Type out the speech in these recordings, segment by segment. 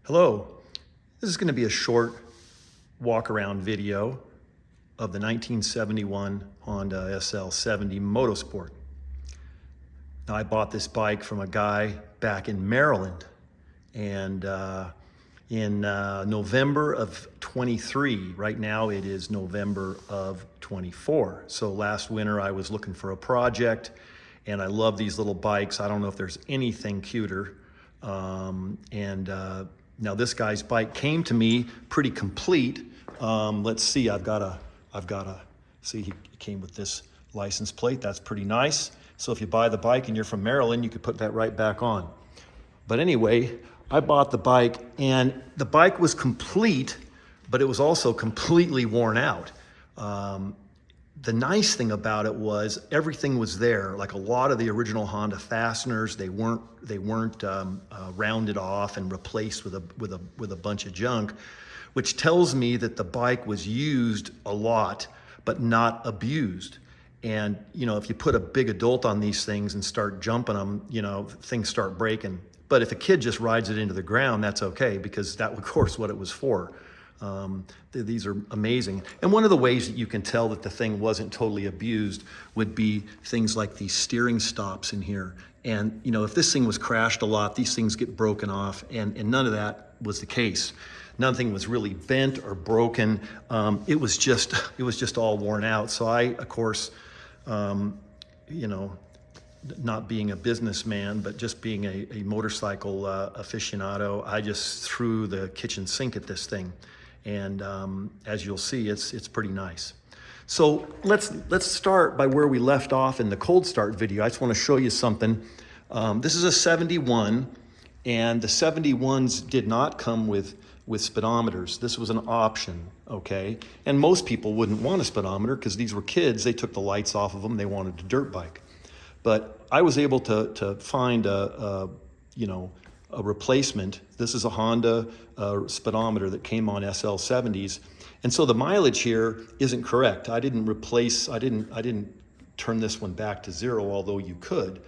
Hello, this is going to be a short walk around video of the 1971 Honda SL70 Motorsport. Now, I bought this bike from a guy back in Maryland, and in November of 23, right now it is November of 24. So last winter I was looking for a project, and I love these little bikes. I don't know if there's anything cuter. Now this guy's bike came to me pretty complete. Let's see, I've got a, see, he came with this license plate. That's pretty nice. So if you buy the bike and you're from Maryland, you could put that right back on. But anyway, I bought the bike, and the bike was complete, but it was also completely worn out. The nice thing about it was everything was there. Like a lot of the original Honda fasteners, they weren't rounded off and replaced with a bunch of junk, which tells me that the bike was used a lot, but not abused. And you know, if you put a big adult on these things and start jumping them, you know, things start breaking. But if a kid just rides it into the ground, that's okay, because that, of course, what it was for. These are amazing. And one of the ways that you can tell that the thing wasn't totally abused would be things like these steering stops in here. And you know, if this thing was crashed a lot, these things get broken off, and none of that was the case. Nothing was really bent or broken. It was just all worn out. So I, of course, you know, not being a businessman, but just being a motorcycle aficionado, I just threw the kitchen sink at this thing. And as you'll see, it's pretty nice. So let's start by where we left off in the cold start video. I just want to show you something. This is a 71, and the 71s did not come with speedometers. This was an option, okay? And most people wouldn't want a speedometer because these were kids. They took the lights off of them. They wanted a dirt bike. But I was able to find a replacement. This is a Honda speedometer that came on SL70s. And so the mileage here isn't correct. I didn't turn this one back to zero, although you could.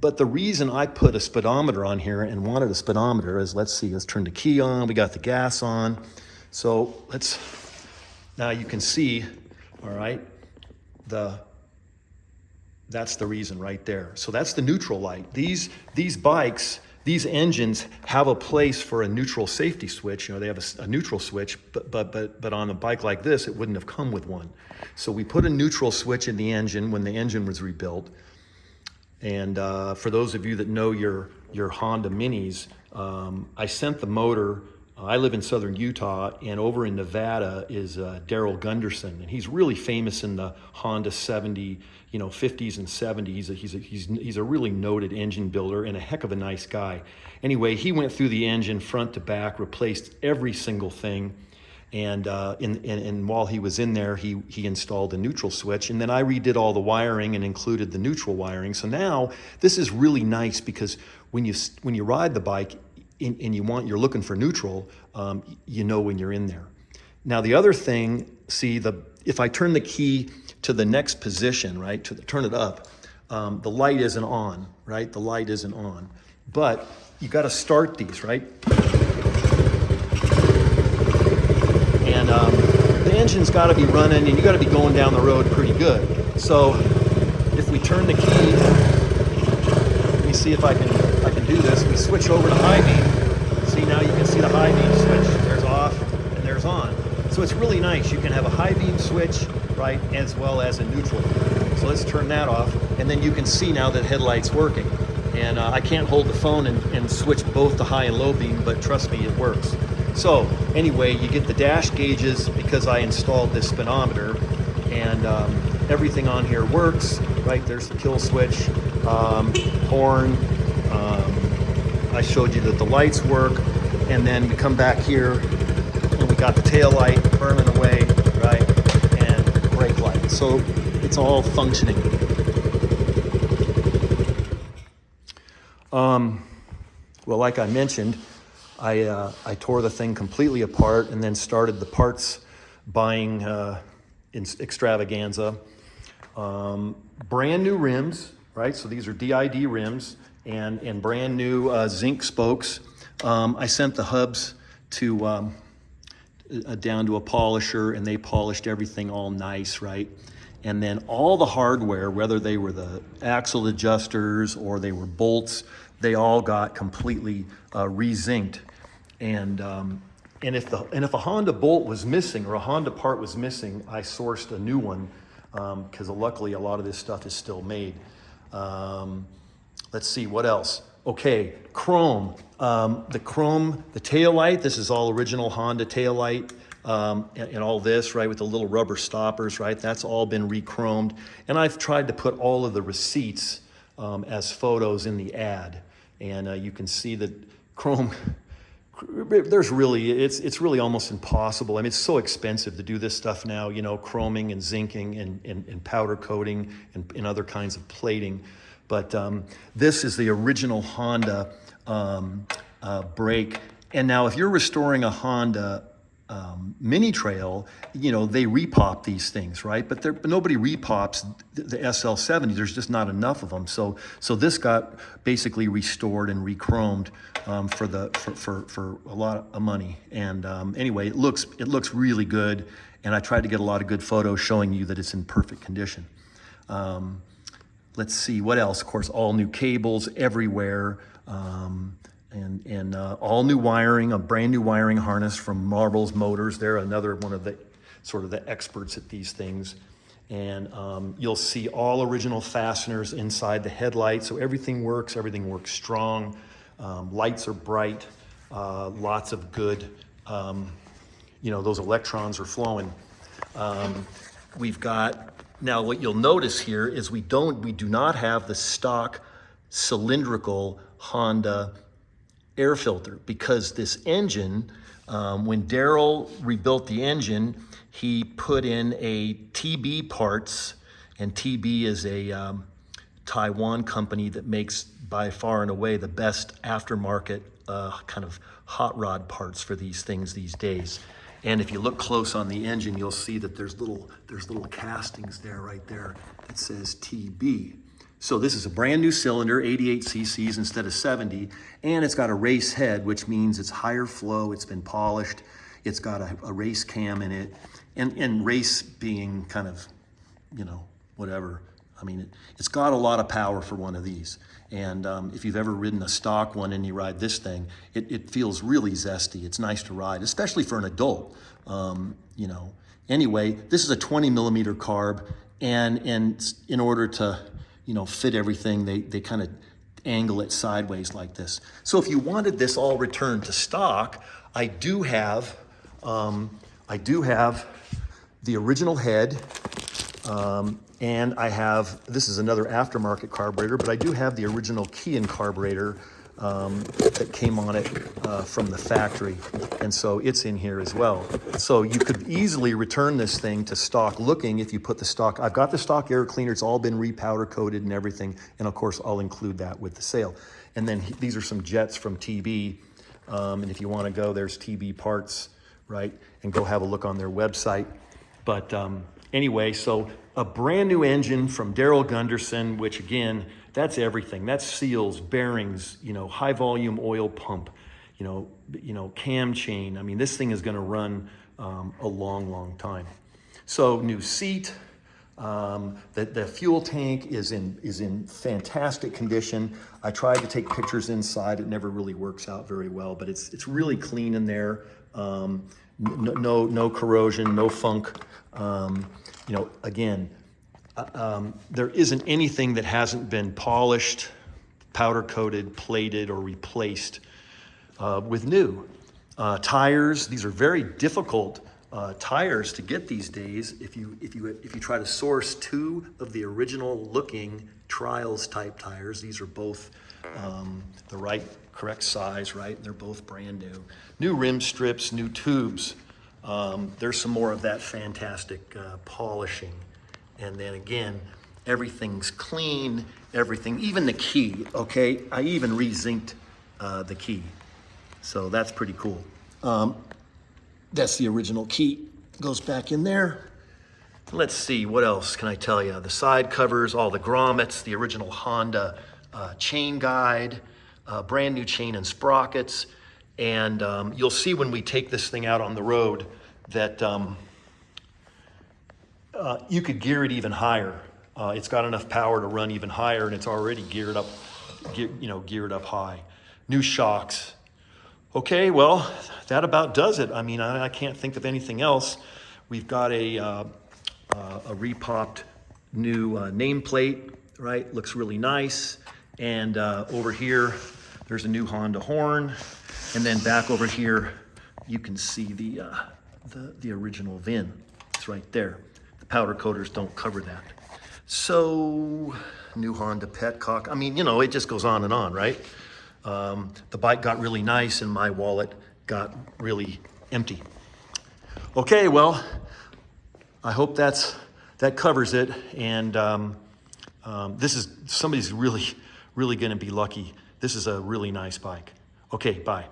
But the reason I put a speedometer on here and wanted a speedometer is, let's turn the key on. We got the gas on. So now you can see, all right, that's the reason right there. So that's the neutral light. These bikes, these engines have a place for a neutral safety switch. You know, they have a neutral switch, but on a bike like this, it wouldn't have come with one. So we put a neutral switch in the engine when the engine was rebuilt. And for those of you that know your Honda Minis, I sent the motor. I live in southern Utah, and over in Nevada is Daryl Gunderson, and he's really famous in the Honda 70, 50s and 70s. He's a really noted engine builder and a heck of a nice guy. Anyway, he went through the engine front to back, replaced every single thing, and while he was in there, he installed a neutral switch, and then I redid all the wiring and included the neutral wiring. So now this is really nice, because when you ride the bike, and you're looking for neutral, you know when you're in there. Now the other thing, see, if I turn the key to the next position, right, turn it up, the light isn't on, right? The light isn't on. But you got to start these, right? And the engine's got to be running, and you got to be going down the road pretty good. So if we turn the key, let me see if I can do this. We switch over to high beam. See, now you can see the high beam switch. There's off and there's on. So it's really nice. You can have a high beam switch, right, as well as a neutral. So let's turn that off, and then you can see now that headlight's working. And I can't hold the phone and switch both the high and low beam, but trust me, it works. So anyway, you get the dash gauges because I installed this speedometer, and everything on here works, right? There's the kill switch, horn. I showed you that the lights work, and then we come back here and we got the tail light burning away, right? And brake light. So it's all functioning. Well, like I mentioned, I tore the thing completely apart and then started the parts buying extravaganza. Brand new rims, right? So these are DID rims, and brand new zinc spokes. I sent the hubs to down to a polisher, and they polished everything all nice, right? And then all the hardware, whether they were the axle adjusters or they were bolts, they all got completely re-zinced. And if a Honda bolt was missing or a Honda part was missing, I sourced a new one, because luckily a lot of this stuff is still made. Let's see, what else? Okay, chrome. The chrome, the taillight, this is all original Honda taillight, and all this, right, with the little rubber stoppers, right? That's all been re-chromed. And I've tried to put all of the receipts as photos in the ad. And you can see that chrome, there's really, it's really almost impossible. I mean, it's so expensive to do this stuff now, you know, chroming and zinking and powder coating and other kinds of plating. But this is the original Honda brake. And now if you're restoring a Honda mini trail, you know, they repop these things, right? But nobody repops the SL70. There's just not enough of them. So this got basically restored and re-chromed for a lot of money. And anyway, it looks really good. And I tried to get a lot of good photos showing you that it's in perfect condition. Let's see, what else? Of course, all new cables everywhere. And all new wiring, a brand new wiring harness from Marbles Motors. They're another one of the sort of the experts at these things. And you'll see all original fasteners inside the headlight. So everything works strong. Lights are bright, lots of good, you know, those electrons are flowing. We've got, now what you'll notice here is we do not have the stock cylindrical Honda air filter, because this engine, when Daryl rebuilt the engine, he put in a TB parts, and TB is a Taiwan company that makes by far and away the best aftermarket kind of hot rod parts for these things these days. And if you look close on the engine, you'll see that there's little castings there, right there, that says TB. So this is a brand new cylinder, 88 cc's instead of 70, and it's got a race head, which means it's higher flow, it's been polished, it's got a race cam in it, and race being kind of, you know, whatever. I mean, it's got a lot of power for one of these. And if you've ever ridden a stock one and you ride this thing, it feels really zesty. It's nice to ride, especially for an adult, you know. Anyway, this is a 20 millimeter carb, and in order to, you know, fit everything, they kind of angle it sideways like this. So if you wanted this all returned to stock, I do have the original head, and I have, this is another aftermarket carburetor, but I do have the original Kian carburetor that came on it from the factory. And so it's in here as well. So you could easily return this thing to stock looking if you put the stock. I've got the stock air cleaner. It's all been repowder coated and everything. And of course, I'll include that with the sale. And then these are some jets from TB. And if you want to go, there's TB parts, right? And go have a look on their website. But anyway, so a brand new engine from Daryl Gunderson, which again, that's everything. That's seals, bearings, you know, high volume oil pump, you know, cam chain. I mean, this thing is going to run a long, long time. So new seat. The fuel tank is in fantastic condition. I tried to take pictures inside. It never really works out very well, but it's really clean in there. No corrosion, no funk. You know, again, there isn't anything that hasn't been polished, powder coated, plated, or replaced with new. Tires, these are very difficult tires to get these days. If you try to source two of the original looking trials type tires, these are both the correct size, right? They're both brand new. New rim strips, new tubes. There's some more of that fantastic polishing. And then again, everything's clean, everything, even the key, okay? I even re-zinced the key. So that's pretty cool. That's the original key. Goes back in there. Let's see, what else can I tell you? The side covers, all the grommets, the original Honda chain guide, brand new chain and sprockets. And you'll see when we take this thing out on the road that you could gear it even higher. It's got enough power to run even higher, and it's already geared up, geared up high. New shocks. Okay, well, that about does it. I mean, I can't think of anything else. We've got a repopped new nameplate, right? Looks really nice. And over here, there's a new Honda horn. And then back over here, you can see the original VIN. It's right there. The powder coaters don't cover that. So, new Honda petcock. I mean, you know, it just goes on and on, right? The bike got really nice and my wallet got really empty. Okay, well, I hope that covers it. And somebody's really going to be lucky. This is a really nice bike. Okay, bye.